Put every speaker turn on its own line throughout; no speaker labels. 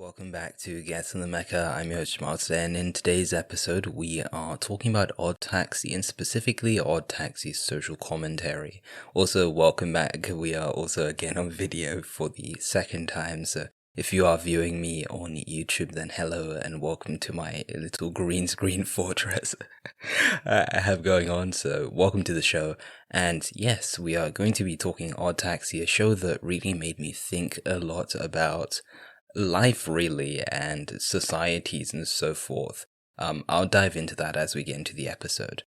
Welcome back to Get In The Mecha. I'm your host Martin, and in today's episode we are talking about Odd Taxi, and specifically Odd Taxi's social commentary. Also, welcome back. We are also again on video for the second time, so if you are viewing me on YouTube, then hello and welcome to my little green screen fortress I have going on. So welcome to the show. And yes, we are going to be talking Odd Taxi, a show that really made me think a lot about life really, and societies and so forth. I'll dive into that as we get into the episode.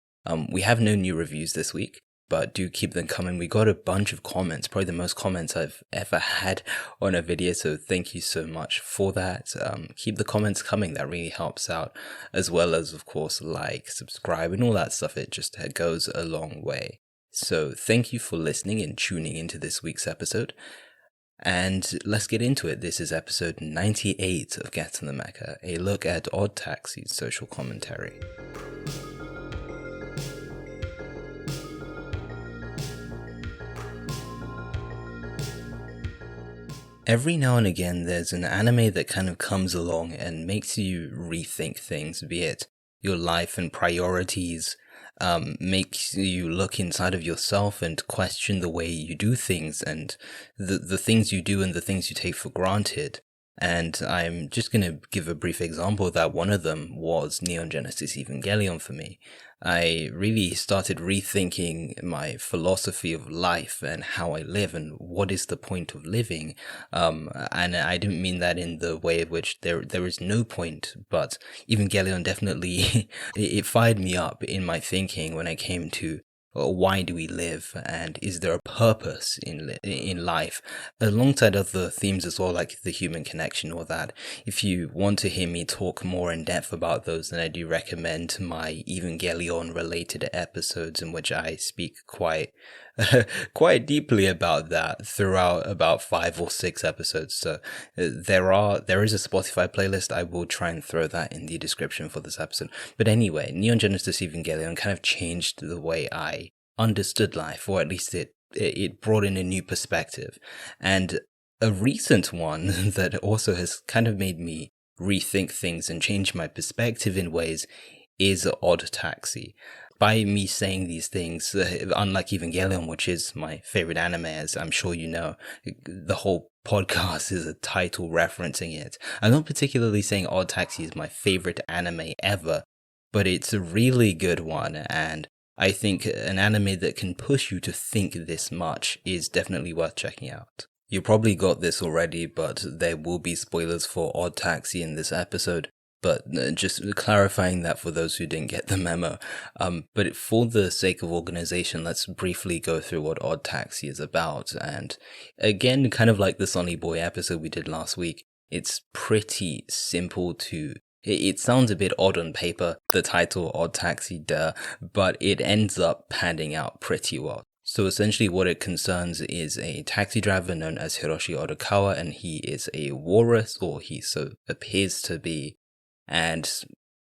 We have no new reviews this week, but do keep them coming. We got a bunch of comments, probably the most comments I've ever had on a video, so thank you so much for that. Keep the comments coming, that really helps out, as well as, of course, like, subscribe, and all that stuff. It just goes a long way. So thank you for listening and tuning into this week's episode. And let's get into it. This is episode 98 of Get In The Mecha, a look at Odd Taxi's social commentary. Every now and again, there's an anime that kind of comes along and makes you rethink things, be it your life and priorities, makes you look inside of yourself and question the way you do things and the things you do and the things you take for granted. And I'm just going to give a brief example of that. One of them was Neon Genesis Evangelion for me. I really started rethinking my philosophy of life and how I live and what is the point of living. And I didn't mean that in the way in which there is no point, but Evangelion definitely, it fired me up in my thinking when I came to why do we live, and is there a purpose in life, alongside other themes as well, like the human connection or that. If you want to hear me talk more in depth about those, then I do recommend my Evangelion related episodes, in which I speak quite deeply about that throughout about 5 or 6 episodes. So there is a Spotify playlist. I will try and throw that in the description for this episode. But anyway, Neon Genesis Evangelion kind of changed the way I understood life, or at least it brought in a new perspective. And a recent one that also has kind of made me rethink things and change my perspective in ways is Odd Taxi. By me saying these things, unlike Evangelion, which is my favorite anime, as I'm sure you know, the whole podcast is a title referencing it. I'm not particularly saying Odd Taxi is my favorite anime ever, but it's a really good one, and I think an anime that can push you to think this much is definitely worth checking out. You probably got this already, but there will be spoilers for Odd Taxi in this episode. But just clarifying that for those who didn't get the memo. But for the sake of organization, let's briefly go through what Odd Taxi is about. And again, kind of like the Sonny Boy episode we did last week, it's pretty simple to... It sounds a bit odd on paper, the title Odd Taxi, but it ends up panning out pretty well. So essentially what it concerns is a taxi driver known as Hiroshi Odokawa, and he is a walrus, or he so appears to be. And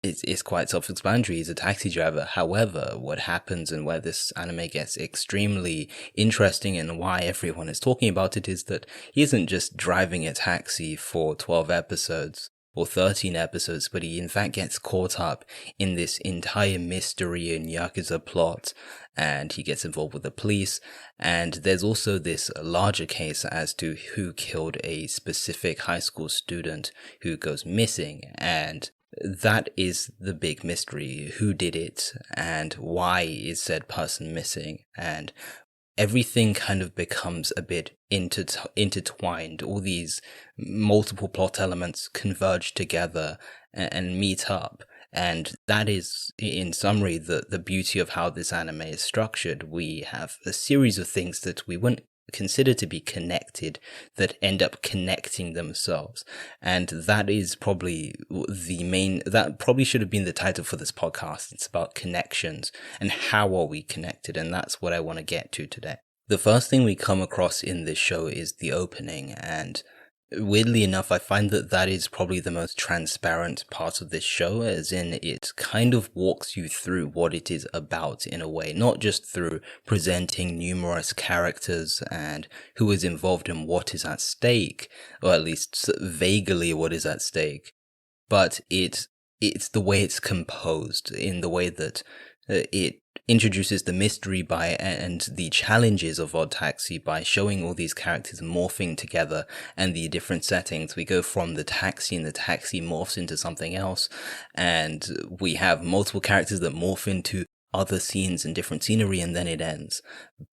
it's quite self-explanatory. He's a taxi driver. However, what happens and where this anime gets extremely interesting and why everyone is talking about it is that he isn't just driving a taxi for 12 episodes or 13 episodes, but he in fact gets caught up in this entire mystery and Yakuza plot, and he gets involved with the police. And there's also this larger case as to who killed a specific high school student who goes missing, and that is the big mystery. Who did it, and why is said person missing? And everything kind of becomes a bit intertwined. All these multiple plot elements converge together and meet up. And that is, in summary, the beauty of how this anime is structured. We have a series of things that we wouldn't consider to be connected that end up connecting themselves. And that is probably that probably should have been the title for this podcast. It's about connections and how are we connected, and that's what I want to get to today. The first thing we come across in this show is the opening, and weirdly enough, I find that that is probably the most transparent part of this show, as in it kind of walks you through what it is about in a way, not just through presenting numerous characters and who is involved and what is at stake, or at least vaguely what is at stake, but it's the way it's composed, in the way that it introduces the mystery by and the challenges of Odd Taxi by showing all these characters morphing together and the different settings. We go from the taxi, and the taxi morphs into something else, and we have multiple characters that morph into other scenes and different scenery, and then it ends.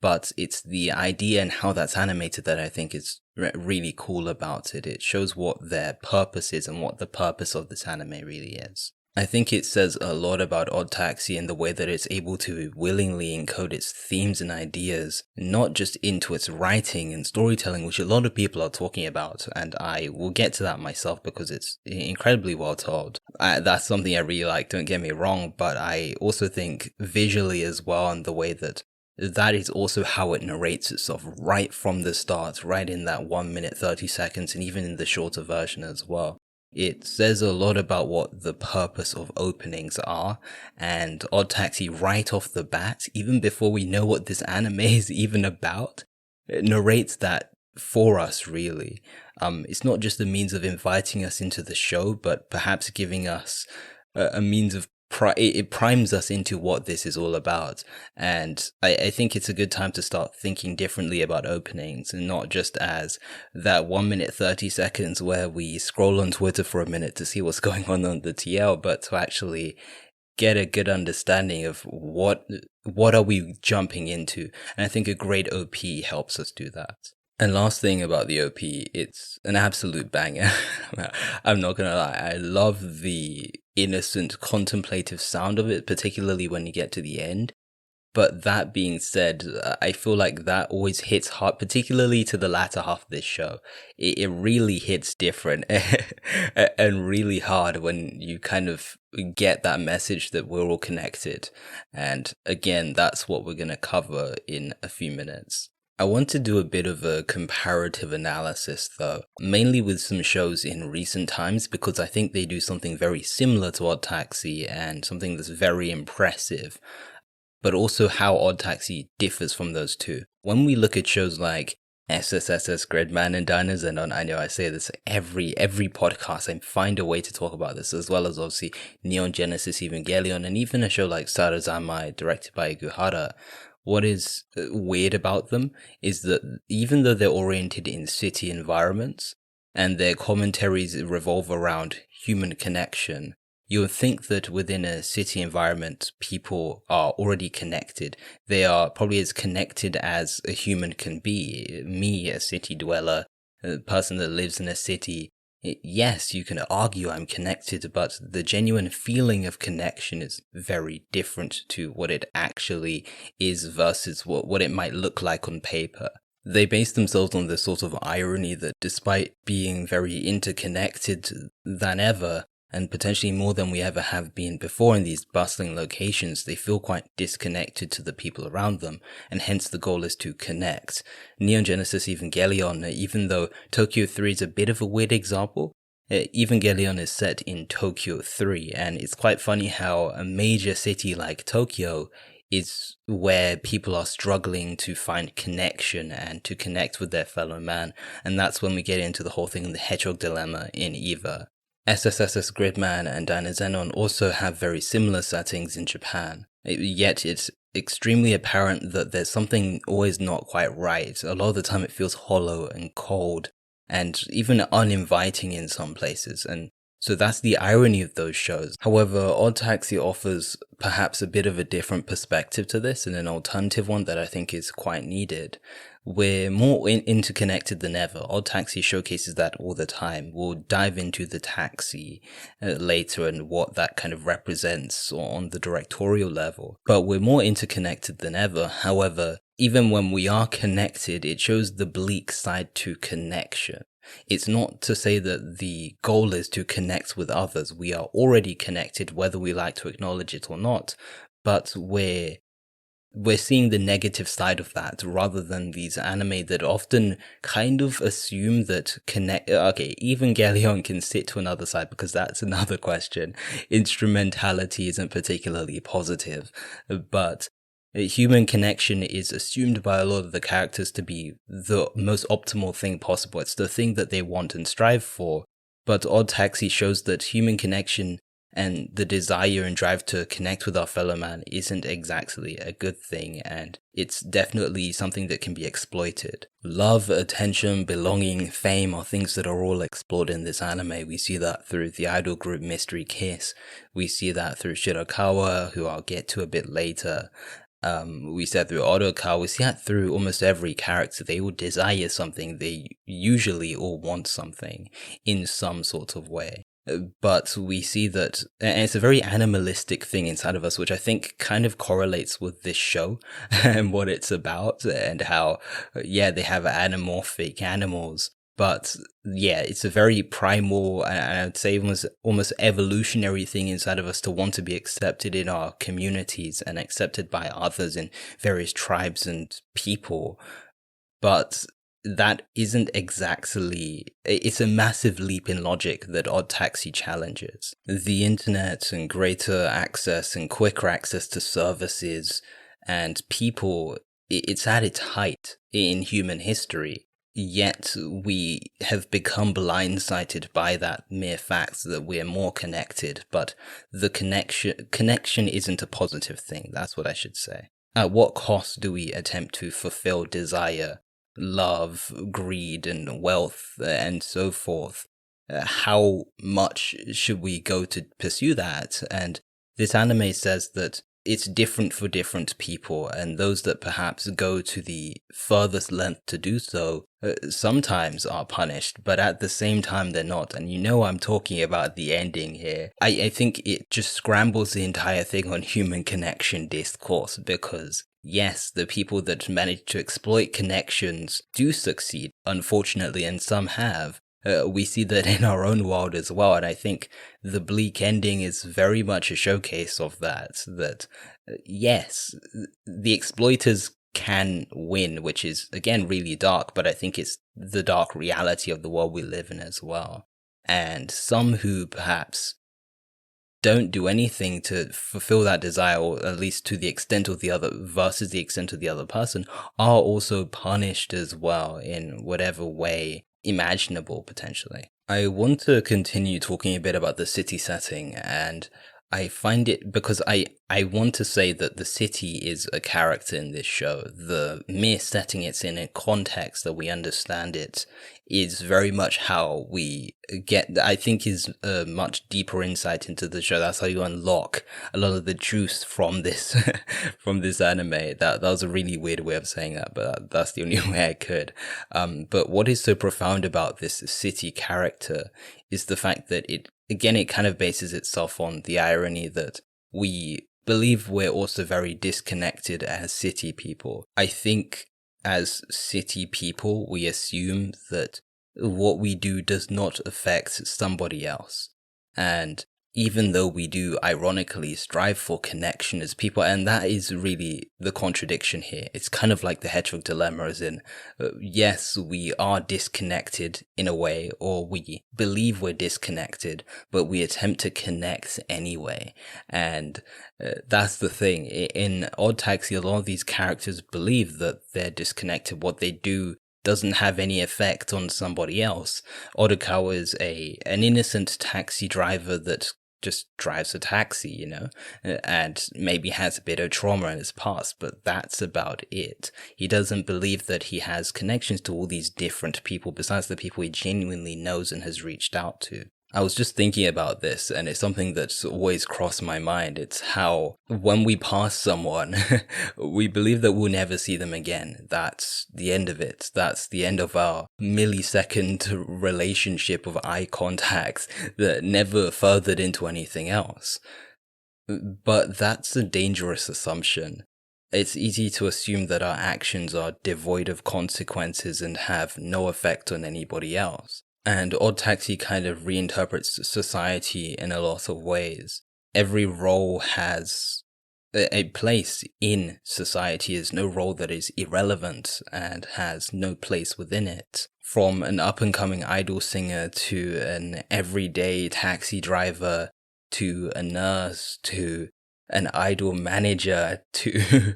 But it's the idea and how that's animated that I think is really cool about it. It shows what their purpose is and what the purpose of this anime really is. I think it says a lot about Odd Taxi in the way that it's able to willingly encode its themes and ideas, not just into its writing and storytelling, which a lot of people are talking about, and I will get to that myself because it's incredibly well told. That's something I really like, don't get me wrong, but I also think visually as well, and the way that is also how it narrates itself right from the start, right in that 1 minute 30 seconds, and even in the shorter version as well. It says a lot about what the purpose of openings are, and Odd Taxi right off the bat, even before we know what this anime is even about, it narrates that for us, really. It's not just a means of inviting us into the show, but perhaps giving us a means of it primes us into what this is all about. And I think it's a good time to start thinking differently about openings, and not just as that 1 minute 30 seconds where we scroll on Twitter for a minute to see what's going on the TL, but to actually get a good understanding of what are we jumping into. And I think a great OP helps us do that. And last thing about the OP, it's an absolute banger. I'm not gonna lie, I love the innocent, contemplative sound of it, particularly when you get to the end. But that being said, I feel like that always hits hard, particularly to the latter half of this show. It really hits different and really hard when you kind of get that message that we're all connected. And again, that's what we're going to cover in a few minutes. I want to do a bit of a comparative analysis though, mainly with some shows in recent times, because I think they do something very similar to Odd Taxi and something that's very impressive, but also how Odd Taxi differs from those two. When we look at shows like SSSS, Gridman, and Diners, and I know I say this every podcast, I find a way to talk about this, as well as obviously Neon Genesis Evangelion, and even a show like Sarazanmai, directed by Iguhara. What is weird about them is that even though they're oriented in city environments and their commentaries revolve around human connection, you would think that within a city environment, people are already connected. They are probably as connected as a human can be. Me, a city dweller, a person that lives in a city, yes, you can argue I'm connected, but the genuine feeling of connection is very different to what it actually is versus what it might look like on paper. They base themselves on this sort of irony that despite being very interconnected than ever, and potentially more than we ever have been before in these bustling locations, they feel quite disconnected to the people around them, and hence the goal is to connect. Neon Genesis Evangelion, even though Tokyo 3 is a bit of a weird example, Evangelion is set in Tokyo 3, and it's quite funny how a major city like Tokyo is where people are struggling to find connection and to connect with their fellow man, and that's when we get into the whole thing, the hedgehog dilemma in EVA. SSSS Gridman and Dynazenon also have very similar settings in Japan, yet it's extremely apparent that there's something always not quite right. A lot of the time it feels hollow and cold and even uninviting in some places, and so that's the irony of those shows. However, Odd Taxi offers perhaps a bit of a different perspective to this, and an alternative one that I think is quite needed. We're more interconnected than ever. Odd Taxi showcases that all the time. We'll dive into the taxi later and what that kind of represents on the directorial level. But we're more interconnected than ever. However, even when we are connected, it shows the bleak side to connection. It's not to say that the goal is to connect with others. We are already connected, whether we like to acknowledge it or not, but we're we're seeing the negative side of that rather than these anime that often kind of assume that Evangelion can sit to another side because that's another question. Instrumentality isn't particularly positive, but human connection is assumed by a lot of the characters to be the most optimal thing possible. It's the thing that they want and strive for. But Odd Taxi shows that human connection and the desire and drive to connect with our fellow man isn't exactly a good thing, and it's definitely something that can be exploited. Love, attention, belonging, fame are things that are all explored in this anime. We see that through the idol group Mystery Kiss. We see that through Shirakawa, who I'll get to a bit later. We said through Odoka, we see that through almost every character. They all desire something. They usually all want something in some sort of way. But we see that, and it's a very animalistic thing inside of us, which I think kind of correlates with this show and what it's about, and how, they have anamorphic animals. But yeah, it's a very primal, and I'd say almost evolutionary thing inside of us to want to be accepted in our communities and accepted by others in various tribes and people. But that isn't exactly, it's a massive leap in logic that Odd Taxi challenges. The internet and greater access and quicker access to services and people, it's at its height in human history. Yet we have become blindsided by that mere fact that we're more connected, but the connection isn't a positive thing, that's what I should say. At what cost do we attempt to fulfill desire, love, greed, and wealth, and so forth? How much should we go to pursue that? And this anime says that it's different for different people, and those that perhaps go to the furthest length to do so sometimes are punished, but at the same time they're not. And I'm talking about the ending here. I think it just scrambles the entire thing on human connection discourse, because yes, the people that manage to exploit connections do succeed, unfortunately, and some have. We see that in our own world as well, and I think the bleak ending is very much a showcase of that, yes, the exploiters can win, which is, again, really dark, but I think it's the dark reality of the world we live in as well. And some who perhaps don't do anything to fulfill that desire, or at least to the extent of the other versus the extent of the other person, are also punished as well in whatever way imaginable, potentially. I want to continue talking a bit about the city setting, and I find it because I want to say that the city is a character in this show. The mere setting it's in a context that we understand it is very much how we get, I think, is a much deeper insight into the show. That's how you unlock a lot of the juice from this from this anime. That was a really weird way of saying that, but that's the only way I could. But what is so profound about this city character is the fact that it kind of bases itself on the irony that we believe we're also very disconnected as city people. I think as city people, we assume that what we do does not affect somebody else. And even though we do ironically strive for connection as people, and that is really the contradiction here. It's kind of like the hedgehog dilemma, as in, yes, we are disconnected in a way, or we believe we're disconnected, but we attempt to connect anyway. And that's the thing. In Odd Taxi, a lot of these characters believe that they're disconnected. What they do doesn't have any effect on somebody else. Odokawa is an innocent taxi driver that just drives a taxi, and maybe has a bit of trauma in his past, but that's about it. He doesn't believe that he has connections to all these different people besides the people he genuinely knows and has reached out to. I was just thinking about this, and it's something that's always crossed my mind. It's how when we pass someone, we believe that we'll never see them again. That's the end of it. That's the end of our millisecond relationship of eye contact that never furthered into anything else. But that's a dangerous assumption. It's easy to assume that our actions are devoid of consequences and have no effect on anybody else. And Odd Taxi kind of reinterprets society in a lot of ways. Every role has a place in society, is no role that is irrelevant and has no place within it. From an up-and-coming idol singer to an everyday taxi driver to a nurse to an idol manager to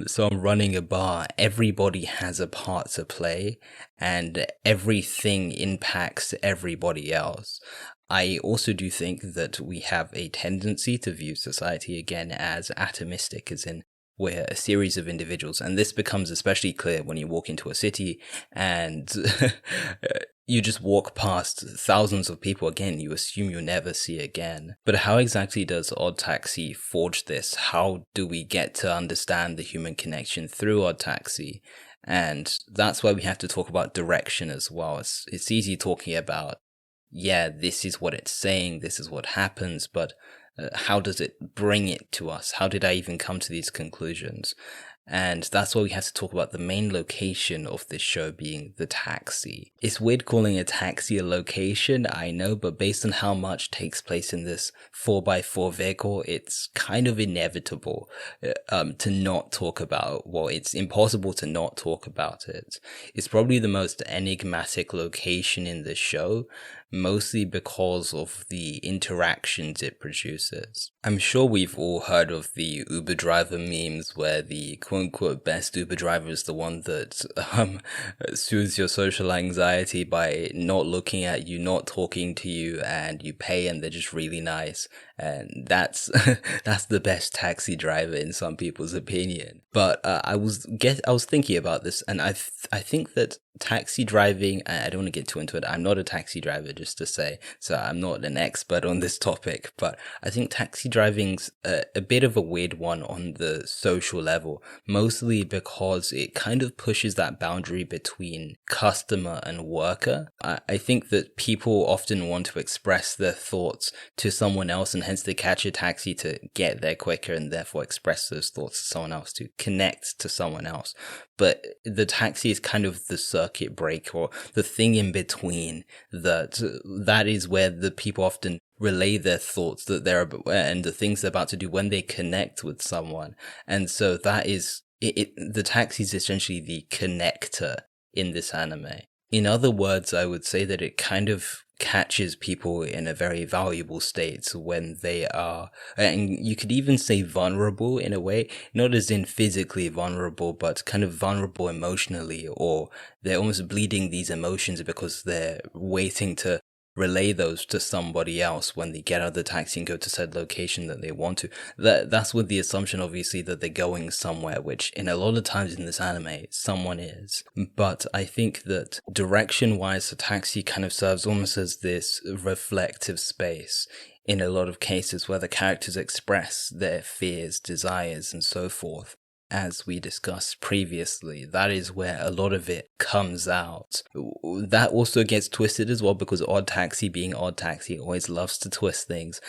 someone running a bar, everybody has a part to play and everything impacts everybody else. I also do think that we have a tendency to view society again as atomistic, as in we're a series of individuals. And this becomes especially clear when you walk into a city and you just walk past thousands of people again, you assume you'll never see again. But how exactly does Odd Taxi forge this? How do we get to understand the human connection through Odd Taxi? And that's why we have to talk about direction as well. It's easy talking about, yeah, this is what it's saying, this is what happens, but how does it bring it to us? How did I even come to these conclusions? And that's why we have to talk about the main location of this show being the taxi. It's weird calling a taxi a location, I know, but based on how much takes place in this 4x4 vehicle, it's kind of inevitable to not talk about, well, it's impossible to not talk about it. It's probably the most enigmatic location in the show, mostly because of the interactions it produces. I'm sure we've all heard of the Uber driver memes where the quote-unquote best Uber driver is the one that soothes your social anxiety by not looking at you, not talking to you, and you pay and they're just really nice. And that's that's the best taxi driver in some people's opinion. But I was thinking about this, and I think that taxi driving, I don't want to get too into it, I'm not a taxi driver, just to say, so I'm not an expert on this topic, but I think taxi driving's a bit of a weird one on the social level, mostly because it kind of pushes that boundary between customer and worker. I think that people often want to express their thoughts to someone else, and hence they catch a taxi to get there quicker and therefore express those thoughts to someone else, to connect to someone else. But the taxi is kind of the circuit breaker, or the thing in between, that is where the people often relay their thoughts that they're and the things they're about to do when they connect with someone. And so that is the taxi is essentially the connector in this anime. In other words, I would say that it kind of catches people in a very valuable state when they are, and you could even say vulnerable in a way, not as in physically vulnerable, but kind of vulnerable emotionally, or they're almost bleeding these emotions because they're waiting to relay those to somebody else when they get out of the taxi and go to said location that they want to. That's with the assumption, obviously, that they're going somewhere, which in a lot of times in this anime, someone is. But I think that direction-wise, the taxi kind of serves almost as this reflective space in a lot of cases where the characters express their fears, desires, and so forth. As we discussed previously, that is where a lot of it comes out. That also gets twisted as well, because Odd Taxi being Odd Taxi always loves to twist things.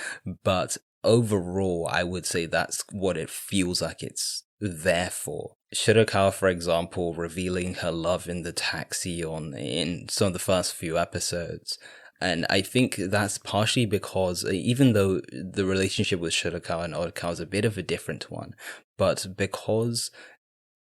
But overall, I would say that's what it feels like it's there for. Shirakawa, for example, revealing her love in the taxi in some of the first few episodes. And I think that's partially because even though the relationship with Shirakawa and Oddakawa is a bit of a different one, but because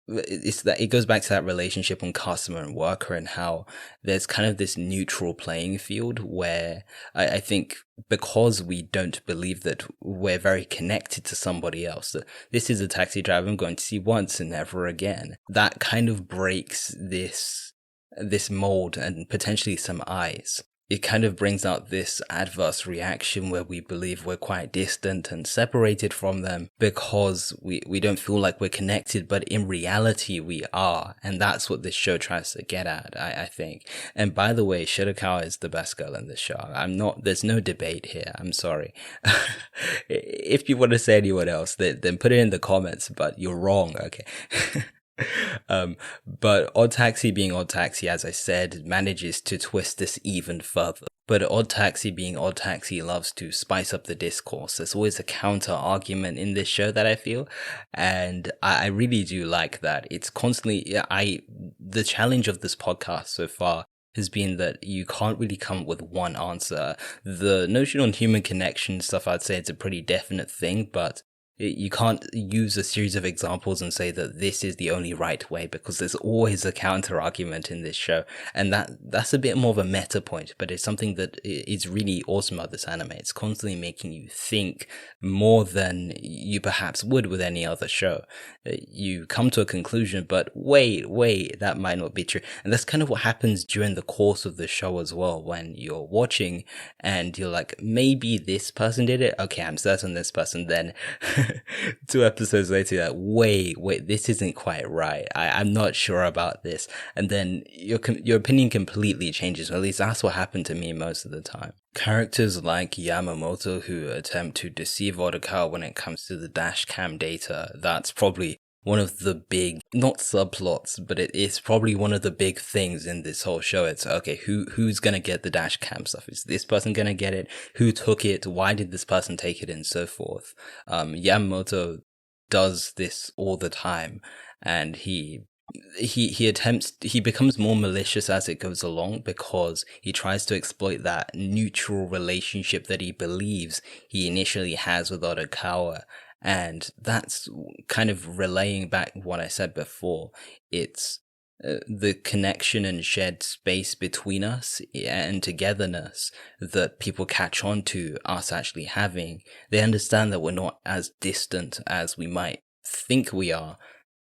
it goes back to that relationship on customer and worker, and how there's kind of this neutral playing field where I think because we don't believe that we're very connected to somebody else, that this is a taxi driver I'm going to see once and never again, that kind of breaks this mold and potentially some ice. It kind of brings out this adverse reaction where we believe we're quite distant and separated from them because we don't feel like we're connected, but in reality we are. And that's what this show tries to get at, I think. And by the way, Shirakawa is the best girl in this show. There's no debate here. I'm sorry. If you want to say anyone else, then put it in the comments, but you're wrong, okay? But Odd Taxi being Odd Taxi, as I said, manages to twist this even further. But Odd Taxi being Odd Taxi loves to spice up the discourse. There's always a counter argument in this show that I feel, and I really do like that. It's constantly, the challenge of this podcast so far has been that you can't really come up with one answer. The notion on human connection stuff, I'd say it's a pretty definite thing, but You can't use a series of examples and say that this is the only right way, because there's always a counter argument in this show. And that's a bit more of a meta point, but it's something that is really awesome about this anime. It's constantly making you think more than you perhaps would with any other show. You come to a conclusion, but wait, that might not be true. And that's kind of what happens during the course of the show as well, when you're watching and you're like, maybe this person did it. Okay, I'm certain this person. Then 2 episodes later, you're like, wait, this isn't quite right. I'm not sure about this. And then your opinion completely changes. Or at least that's what happened to me most of the time. Characters like Yamamoto, who attempt to deceive Odokawa when it comes to the dash cam data, that's probably one of the big, not subplots, but it is probably one of the big things in this whole show. It's, okay, who's gonna get the dash cam stuff? Is this person gonna get it? Who took it? Why did this person take it? And so forth. Yamamoto does this all the time, and he becomes more malicious as it goes along, because he tries to exploit that neutral relationship that he believes he initially has with Odokawa. And that's kind of relaying back what I said before. It's the connection and shared space between us and togetherness that people catch on to us actually having. They understand that we're not as distant as we might think we are.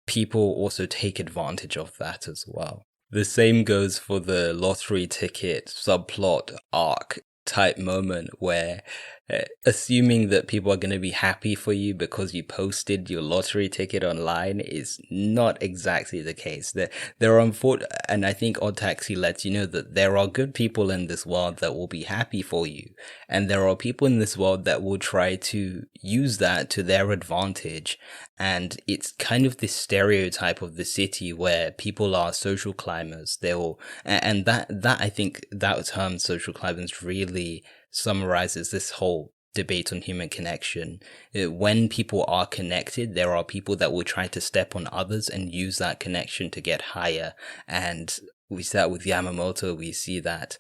People also take advantage of that as well. The same goes for the lottery ticket subplot arc type moment, where assuming that people are going to be happy for you because you posted your lottery ticket online is not exactly the case. There are and I think Odd Taxi lets you know that there are good people in this world that will be happy for you, and there are people in this world that will try to use that to their advantage. And it's kind of this stereotype of the city where people are social climbers. And that I think that term social climbers really summarizes this whole debate on human connection. When people are connected, there are people that will try to step on others and use that connection to get higher. And we see that with Yamamoto. We see that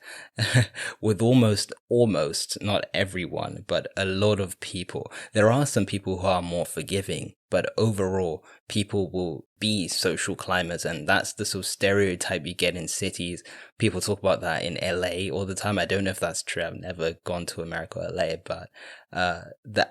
with almost, not everyone, but a lot of people. There are some people who are more forgiving, but overall, people will be social climbers, and that's the sort of stereotype you get in cities. People talk about that in LA all the time. I don't know if that's true. I've never gone to America or LA, but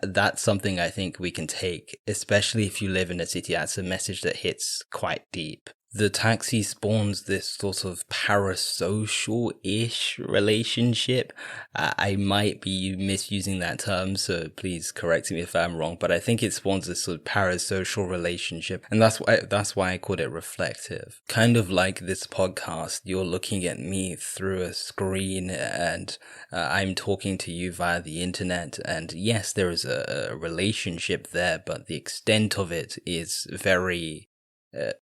that's something I think we can take, especially if you live in a city. That's a message that hits quite deep. The taxi spawns this sort of parasocial-ish relationship. I might be misusing that term, so please correct me if I'm wrong, but I think it spawns this sort of parasocial relationship, and that's why I called it reflective. Kind of like this podcast, you're looking at me through a screen, and I'm talking to you via the internet, and yes, there is a relationship there, but the extent of it is very...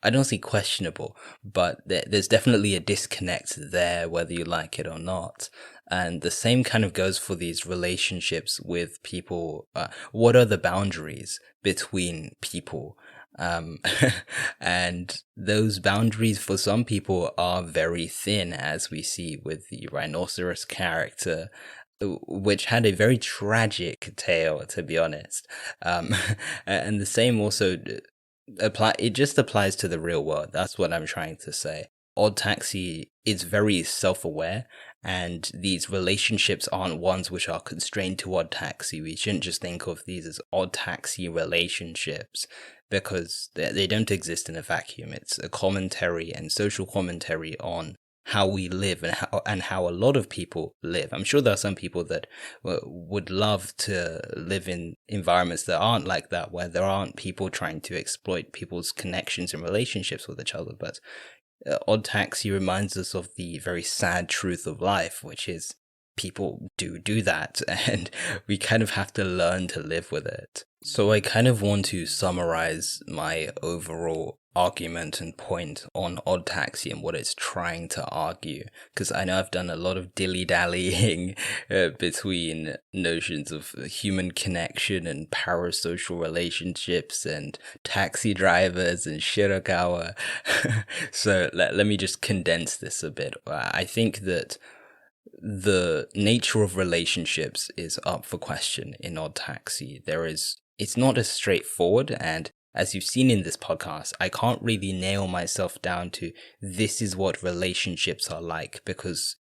I don't say questionable, but there's definitely a disconnect there, whether you like it or not. And the same kind of goes for these relationships with people. What are the boundaries between people? And those boundaries for some people are very thin, as we see with the rhinoceros character, which had a very tragic tale, to be honest. And the same also... it just applies to the real world. That's what I'm trying to say. Odd Taxi is very self-aware, and these relationships aren't ones which are constrained to Odd Taxi. We shouldn't just think of these as Odd Taxi relationships, because they don't exist in a vacuum. It's a commentary and social commentary on how we live and how a lot of people live. I'm sure there are some people that would love to live in environments that aren't like that, where there aren't people trying to exploit people's connections and relationships with each other. But Odd Taxi reminds us of the very sad truth of life, which is people do that, and we kind of have to learn to live with it. So I kind of want to summarize my overall argument and point on Odd Taxi and what it's trying to argue, because I know I've done a lot of dilly-dallying between notions of human connection and parasocial relationships and taxi drivers and Shirakawa. So let me just condense this a bit. I think that the nature of relationships is up for question in Odd Taxi. There is it's not as straightforward. And as you've seen in this podcast, I can't really nail myself down to this is what relationships are like, because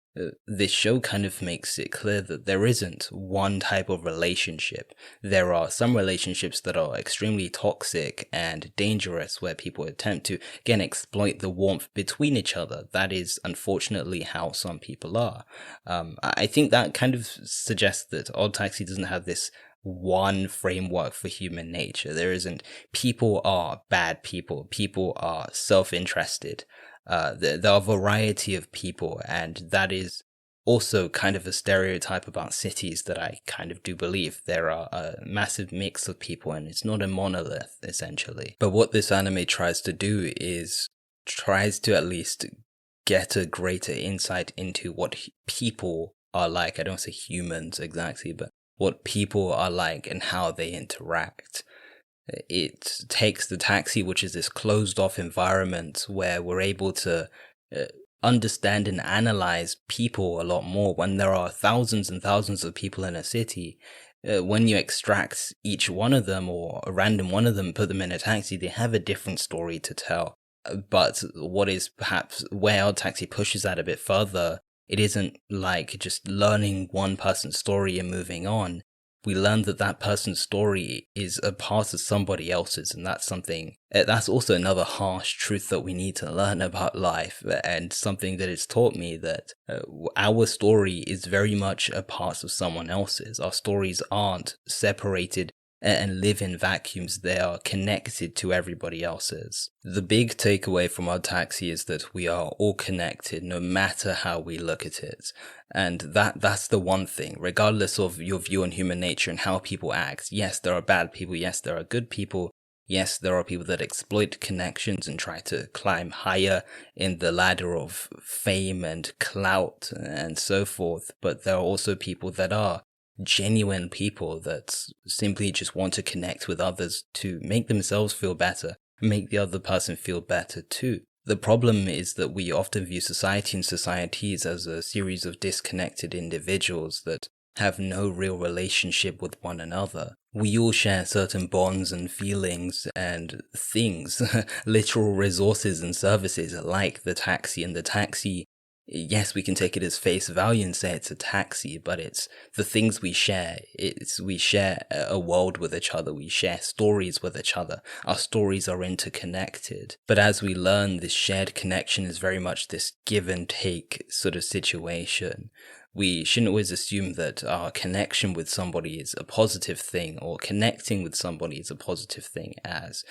this show kind of makes it clear that there isn't one type of relationship. There are some relationships that are extremely toxic and dangerous, where people attempt to, again, exploit the warmth between each other. That is unfortunately how some people are. I think that kind of suggests that Odd Taxi doesn't have this one framework for human nature. There isn't people are bad people, people are self-interested. There are a variety of people, and that is also kind of a stereotype about cities that I kind of do believe. There are a massive mix of people, and it's not a monolith, essentially. But what this anime tries to do is tries to at least get a greater insight into what people are like. I don't say humans exactly, but what people are like and how they interact. It takes the taxi, which is this closed off environment where we're able to understand and analyze people a lot more. When there are thousands and thousands of people in a city, when you extract each one of them, or a random one of them, put them in a taxi, they have a different story to tell. But what is perhaps where Odd Taxi pushes that a bit further, it isn't like just learning one person's story and moving on. We learn that that person's story is a part of somebody else's, and that's something, that's also another harsh truth that we need to learn about life, and something that it's taught me, that our story is very much a part of someone else's. Our stories aren't separated and live in vacuums. They are connected to everybody else's. The big takeaway from Odd Taxi is that we are all connected, no matter how we look at it. And that's the one thing, regardless of your view on human nature and how people act. Yes, there are bad people. Yes, there are good people. Yes, there are people that exploit connections and try to climb higher in the ladder of fame and clout and so forth. But there are also people that are genuine people that simply just want to connect with others to make themselves feel better, make the other person feel better too. The problem is that we often view society and societies as a series of disconnected individuals that have no real relationship with one another. We all share certain bonds and feelings and things, literal resources and services, like the taxi. And the taxi, yes, we can take it as face value and say it's a taxi, but it's the things we share. We share a world with each other. We share stories with each other. Our stories are interconnected. But as we learn, this shared connection is very much this give and take sort of situation. We shouldn't always assume that our connection with somebody is a positive thing, or connecting with somebody is a positive thing, as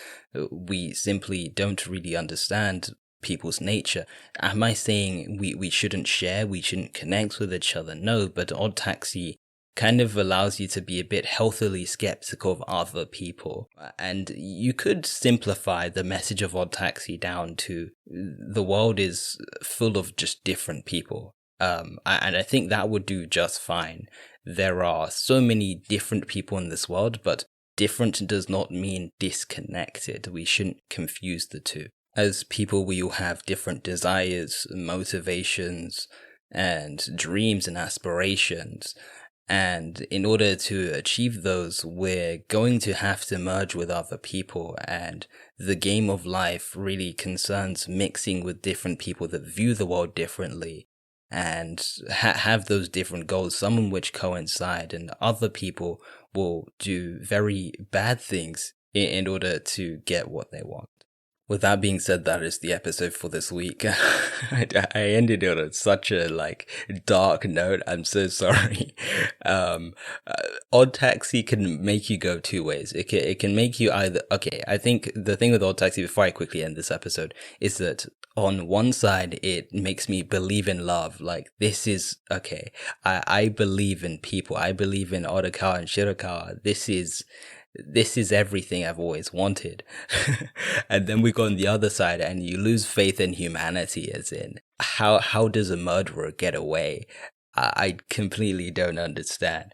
we simply don't really understand people's nature. Am I saying we shouldn't share, we shouldn't connect with each other? No, but Odd Taxi kind of allows you to be a bit healthily skeptical of other people. And you could simplify the message of Odd Taxi down to the world is full of just different people. And I think that would do just fine. There are so many different people in this world, but different does not mean disconnected. We shouldn't confuse the two. As people, we all have different desires, motivations, and dreams and aspirations. And in order to achieve those, we're going to have to merge with other people. And the game of life really concerns mixing with different people that view the world differently and have those different goals, some of which coincide, and other people will do very bad things in order to get what they want. With that being said, that is the episode for this week. I ended it on such a dark note. I'm so sorry. Odd Taxi can make you go two ways. It can make you either, okay, I think the thing with Odd Taxi, before I quickly end this episode, is that on one side, it makes me believe in love. Like, this is, okay, I believe in people. I believe in Odokawa and Shirakawa. This is everything I've always wanted. And then we go on the other side and you lose faith in humanity, as in, how does a murderer get away? I completely don't understand.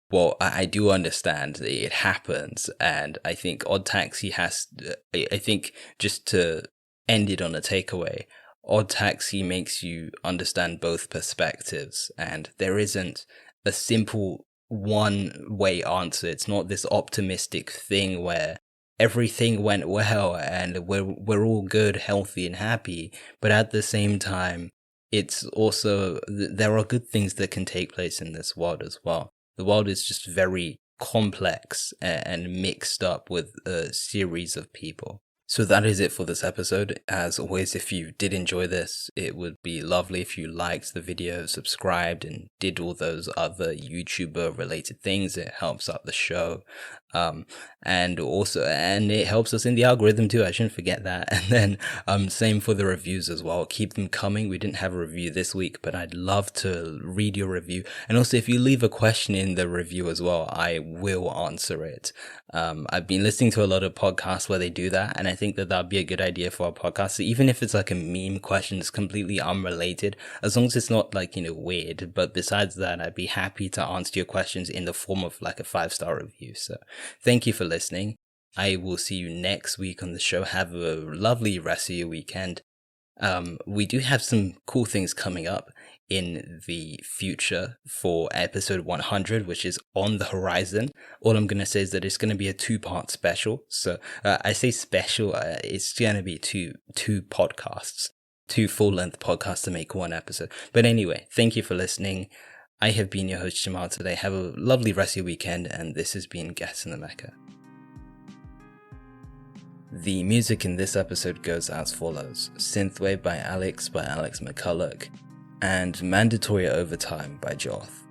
Well, I do understand it happens, and I think Odd Taxi I think, just to end it on a takeaway, Odd Taxi makes you understand both perspectives, and there isn't a simple one way answer. It's not this optimistic thing where everything went well and we're all good, healthy, and happy. But at the same time, it's also there are good things that can take place in this world as well. The world is just very complex and mixed up with a series of people. So that is it for this episode. As always, if you did enjoy this, it would be lovely if you liked the video, subscribed, and did all those other YouTuber related things. It helps out the show. And it helps us in the algorithm too. I shouldn't forget that. And then same for the reviews as well. Keep them coming. We didn't have a review this week, but I'd love to read your review. And also, if you leave a question in the review as well, I will answer it. I've been listening to a lot of podcasts where they do that, and I think that that'd be a good idea for our podcast. So even if it's like a meme question, it's completely unrelated, as long as it's not like, weird. But besides that, I'd be happy to answer your questions in the form of like a 5-star review. So thank you for listening. I will see you next week on the show. Have a lovely rest of your weekend. We do have some cool things coming up in the future for episode 100, which is on the horizon. All I'm going to say is that it's going to be a 2-part special. So I say special, it's going to be two podcasts, 2 full-length podcasts to make one episode. But anyway, thank you for listening. I have been your host, Jamal, today. Have a lovely rest of your weekend, and this has been Get In The Mecha. The music in this episode goes as follows: Synthwave by Alex McCulloch, and Mandatory Overtime by Joth.